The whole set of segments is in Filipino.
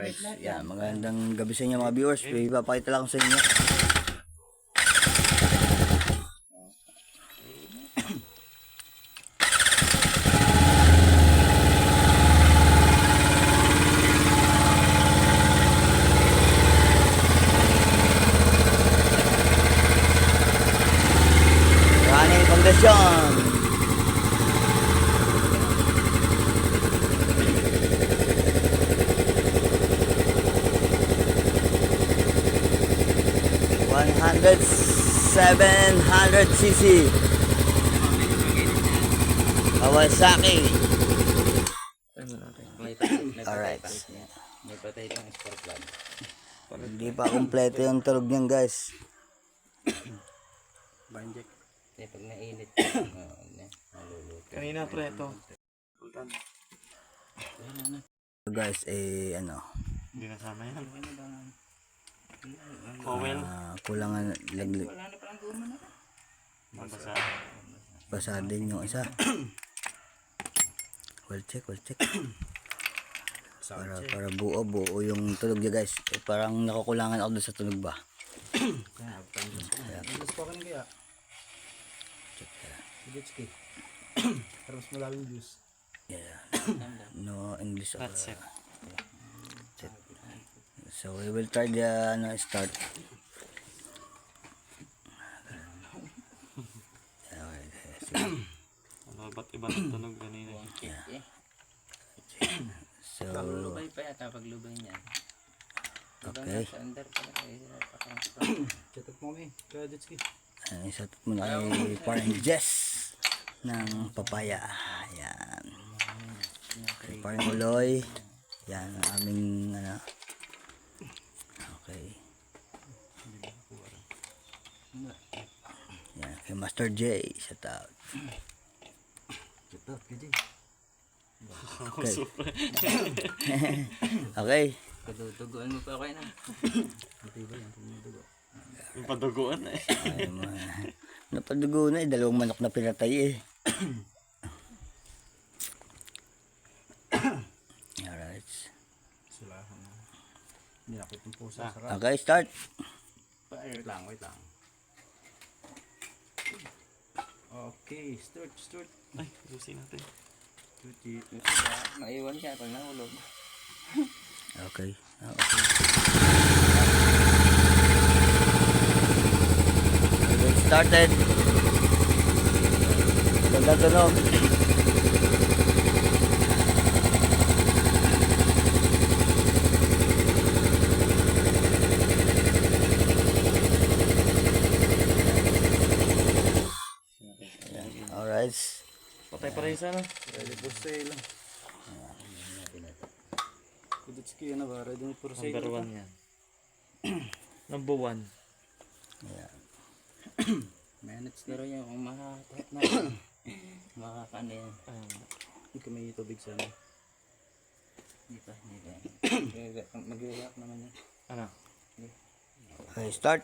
Right. Yan, magandang gabi sa inyo mga viewers. Ipapakita lang ko sa inyo. Running condition. Hundred 700cc Kawasaki. Alright, May patay pang spark plug. hindi pa kompleto yung tulog niyan guys. Banjek. Eh, pag nainit, naluluto. Kanina pre, ito. So guys, ano, Hindi nasama yan. Kowel. kulangan laglag. Wala na palang guma na. Mabasa. Basa din yung isa. Well check. Para buo yung tunog niya guys. Parang nakukulangan ako doon sa tunog ba. Mas pa kan kaya? Gitski. Terus malalim juice. Yeah. No English. That's it. So we will try the start. Ano, ba't iba ng tunog kanina? So Lubay pa yata pag lubay niya. okay. Sa under pala. Cetak mo mi. Kaya Gitski. Isatot mo na kay parang Jess ng papaya. Yan. Kay parang Uloy. Yan ang aming okay. Yan kay Master J. Shout out. Cetak gede. Okay. Okay. Kaduduguan mo pa kayo na. Yung paduguan eh. Ay, napadugo na dalawang manok na pinatay Alright. Sulahan na. Nilakit yung pusa. Sarap. Okay, start. Wait lang. Okay, start. Ay, susi natin. Maiwan siya pag nahulog. Okay. Okay, started. Ganda tunog. Alright. Patay pa rin sana. Ready for sale. Gitski na ba? Ready for sale. Number 1 yan. Number 1. Minutes na rin yung makakatap na. Makakano yan. Hindi ka may tubig sana. Dito. Mag-react naman yan. Ano? Okay, start.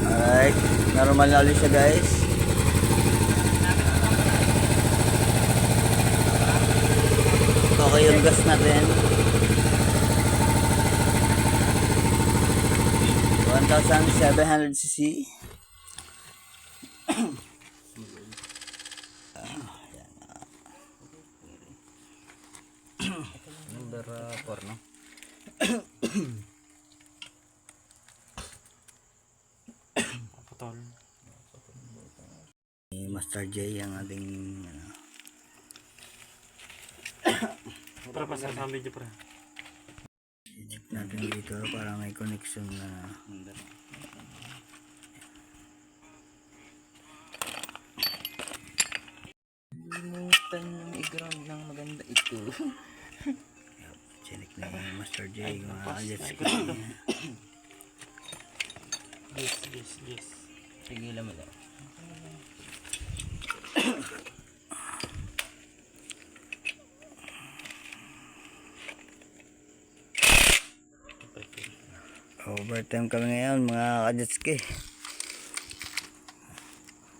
Alright, normal na ulit siya guys. Okay yung gas natin. 1,700cc. Number 4 no? Putol. Master J ang ating Para pa sa video pre. check natin dito para may connection na Limutan yung i-ground ng maganda ito. check na yung Master J mga jet ski. Yes. Tigilan mo daw. Overtime kami ngayon mga kajetski.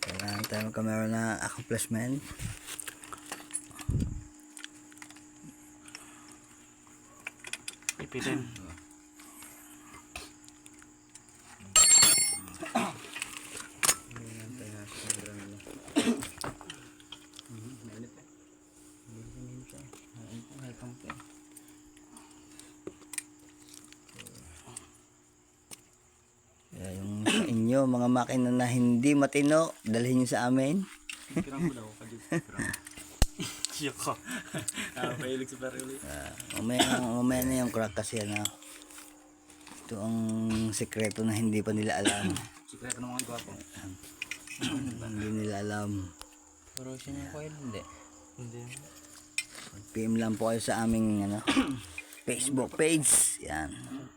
Kailangan tayo magkameron na accomplishment. Ipitin. Mainit eh. Kaya yung sa inyo mga makina na hindi matino, dalhin nyo sa amin. Kirang ko daw. Siyak ka. Pahilig sa pare ulit. Mamaya na yung crack kasi ano. Ito ang sekreto na hindi pa nila alam. Sikreto ng mga gwapo. Hindi nila alam. Corrosion yung coil, hindi. Hindi. PM lang po kayo sa aming ano, Facebook page. Yan.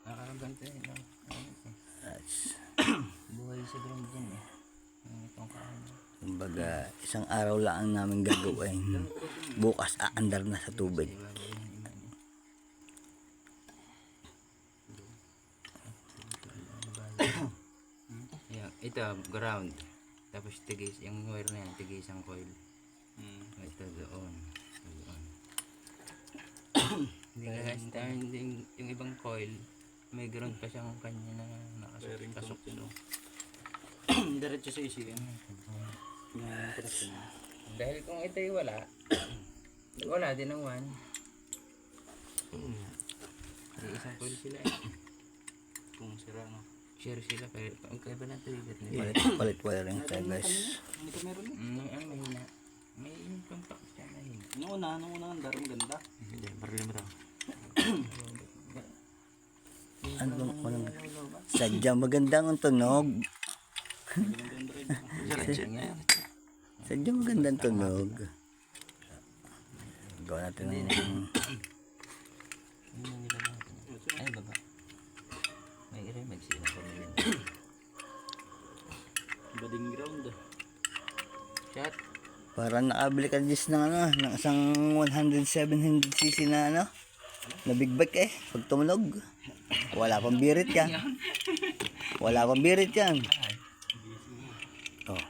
Nakakagante eh. That's, Buhay sa ground dyan eh. Itong kaan. kumbaga, isang araw lang ang namin gagawin. Bukas aandar na sa tubig. Yan, ito, ground. Tapos tigis, yung wire na yan, tigis ang coil. Ito doon. Hindi ka yung ibang coil, may ground pa siyang kanya na nakasok. Diretso sa isi yan. Yung connection. Dahil kung ito'y wala, wala din ang one. May isang coil sila eh. Kung sira no. Share sila, pero ang kaiba ng trigger nila. Palit wiring tayo guys. Hindi ka meron eh. Ang mahina. May compact siya mahina. Noong una, ang darong ganda. Hindi, barili mo daw. Ano bang walang sadyang magandang ang tunog. Sadyang magandang tunog. Gawa natin ng Ay, baba. May i-remix sila pa nila. Bading ground. Shot. parang nakabili ka just ng ano, ng isang 100-700cc na ano, na big bike eh, pag tumunog. Wala pang birit yan. Wala pang birit yan. Oh.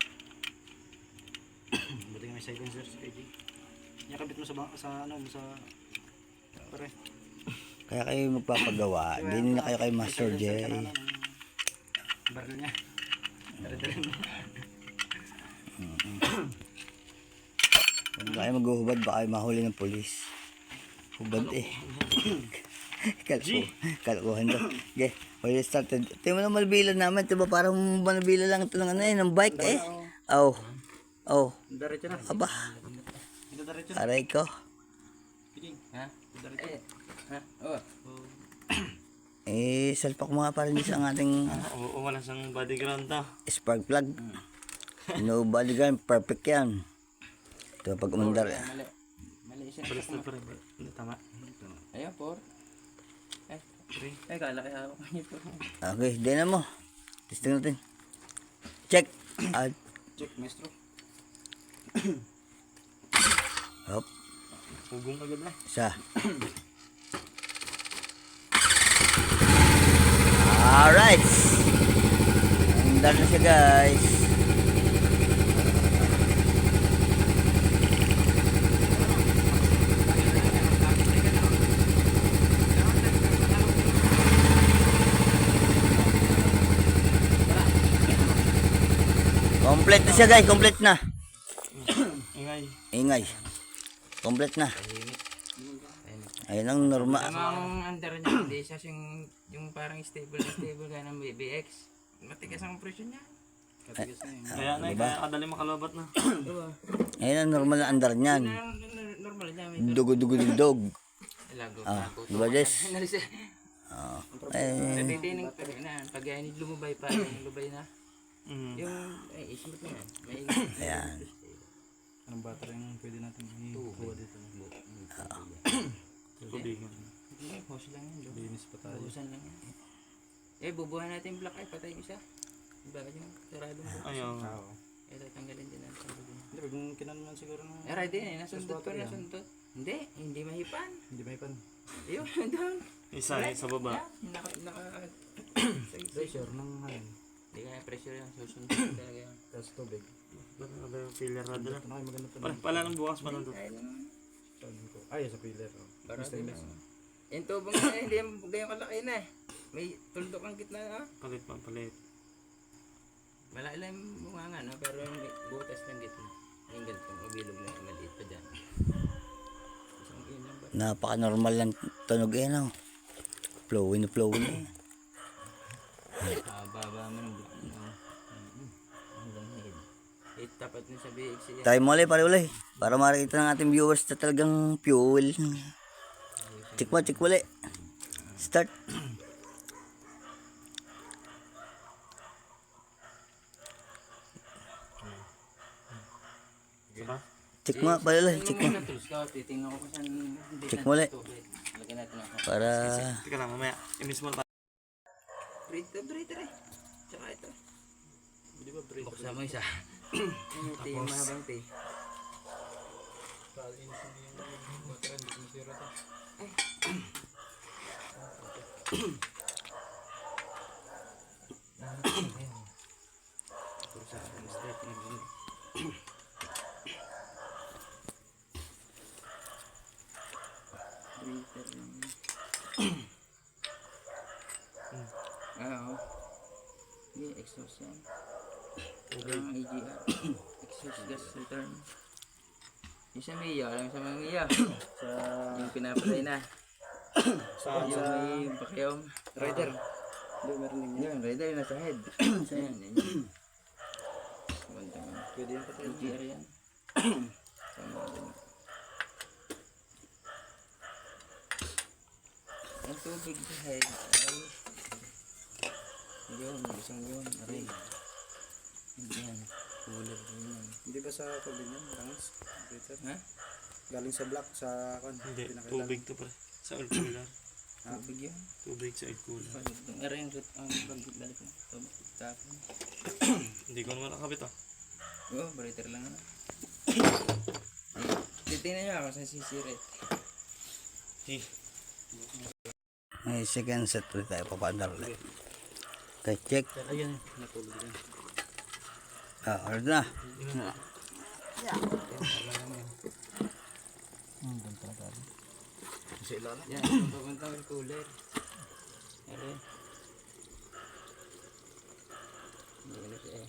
Bading may silencer sa KG. Yakabit mo sa ano, sa pare. Kaya kayo magpapagawa, hindi na kayo kay Master J. Baril niya. Huwag kayo maghuhubad, baka kayo mahuli ng polis. Hubad eh. Kalokohan to. Okay, we started. Tingnan mo na malbila namin, diba parang malbila lang ito ng ano eh, ng bike eh. Oh. Oh. Diretso na. Aba, Ito diretso na. aray ko. Piding. Ha? Diretso. Ha? Oh. Eh, salpak mo nga para sa ang ating Oo, wala siyang body ground na. spark plug. No body gun, perfect yan. Ito pag umandar. Mali. Mali siya. Balis na pa rin. Hindi, tama. Ayun, 4. Ay, kala kaya ako kayo po. Okay, di na mo. Testing natin. Check. Out. Check, maestro. Hop. Hugong ka gabla. Isa. Alright. Andar na siya guys. Complete na siya guys, complete na. Ingay. Ingay. Complete na. Ayun ang normal. Ang under niya, hindi siya yung parang stable ka ng BBX. Matigas ang presyon niya. Katigas na yun. Kaya na, kaya kadali makalobat na. Diba? Ayun ang normal na andar niyan. Normal niya. May Dugod-dugod-dug. lago. Diba Jess? Nalis eh. Eh, Natitinag pa rin na. Pag yan lumubay pa, lumubay na. Yung, ay, ismot na yan. May ayan. Anong battery yung pwede natin i-kuha dito? Tubigan. Hindi, hose lang yan. Linis pa tayo. Buhusan lang yan. Eh, bubuhan natin yung black eye. Patay isa. Bakit yung saradong bukas? Ayun. Oo. Ito, tanggalin din natin. Hindi, kung kinanunan siguro ng... Ready na, nasuntot ko, Tapos nasuntot. Hindi mahipan. Hindi may pan. Ayun, doon. Isa, sa baba. Naka... Pressure ng ano. Hindi kaya pressure yan, susunod talaga yan. Tapos tubig. Ano yung filler na dala? Ano kayo maganda to? Pala ng bukas pa nandun. Ayun naman. Sabi ko. Ay, sa pillar. Oh. Para Stainless. yung tubong na hindi yung kalaki na eh. May tuldok ang gitna na. Palit pa, palit. Malaki lang yung bunga nga, no? Pero may butas ng gitna. Yung ganito, mabilog na yung maliit pa dyan. Isang ilang ba? Napaka-normal lang tunog eh, no? Flowing na flowing eh. Baba mo ng gitna. Hanggang head. Tapat mo sa BXC yan. Tayo mo ulit, pare ulit. Para makikita ng ating viewers na talagang fuel. Check mo ulit. Start. Diba? Check mo, pare ulit. Check mo. Titingnan ko kung saan hindi Check mo ulit. Lagyan natin ako. Para... Teka lang, mamaya. I-miss mo pa. Breather eh. Tsaka ito. Di ba break? Buksan mo isa. Ito yung mahabang tea. Oo. Hindi, exhaust yan. Ang EGR. Exhaust gas return. Yung sa Mia, alam mo sa mga Mia. Sa... Yung pinapatay na. Sa Yung may vacuum. Rider. Hindi, meron din yan. Yun, rider nasa head. Ayan, yan. Maganda nga. Pwede yan patay. EGR yan. Sama din. Ang tubig sa head ay yun, isang yun, aray. Yan, cooler din yan. Hindi ba sa tubig yan? Rangs? Breather? Ha? Galing sa black, sa... Hindi, pinakailan. tubig to pa. Sa oil cooler. Tubig yun. Tubig sa oil cooler. Aray yung pagbalik mo. Tapon. Hindi ko naman nakabit ah. Oo, breather lang ano. Titingnan nyo ako sa sisirit. May second set ulit tayo. Papaandar ulit. Okay, check. Ayan, natulog yan. Ulit na. Sa ilalim. Yan, papunta ko yung cooler. Aray. Hindi na siya eh.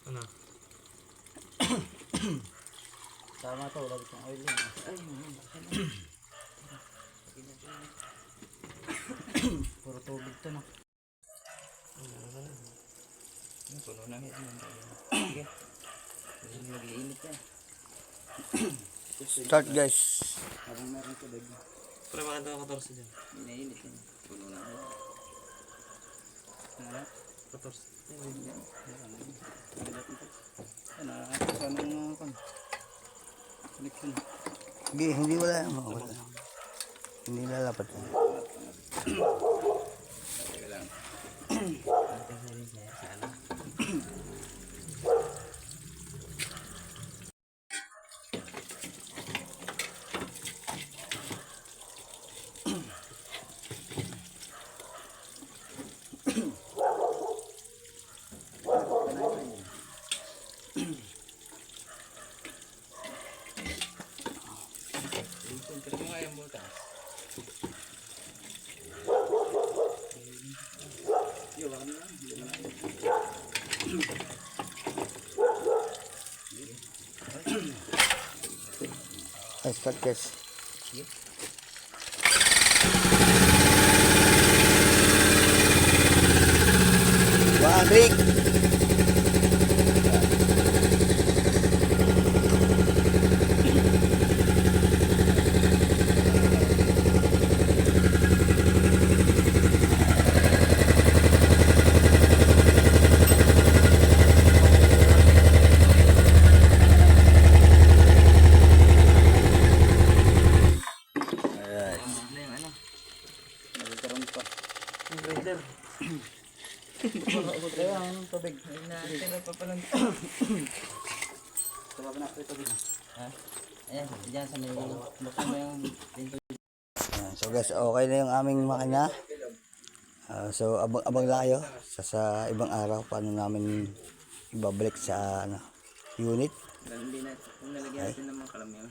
Ano? Tama to, wala itong oil yan. Ay, baka na. Puro tubig to, no? Puno na hit mo. Sige. Mag-iinit yan. Start guys. Habang meron tubig. Pre, makita ka 14 dyan. Inainit yan. Puno na hit. Ano? 14. Ano? Sana yung kon. Connection. Hindi, hindi wala. Wala. Hindi lalapat. Teka lang. Antay sa rin siya. Sana. Pero mo nga yung butas. Yo, wala na. Hindi na. Ay, start guys. Wah, Rick. Ano yung ano? Nagkaroon pa. Rider. Kaya ang tubig. Natira pa palang. Sarap na ito tubig. Ha? Ayan, dyan sa may buksan mo yung pinto. Ayan, so guys, okay na yung aming makina. So abang lang kayo sa ibang araw paano namin ibabalik sa unit. Hindi na, kung nalagyan natin ng mga kalamyan.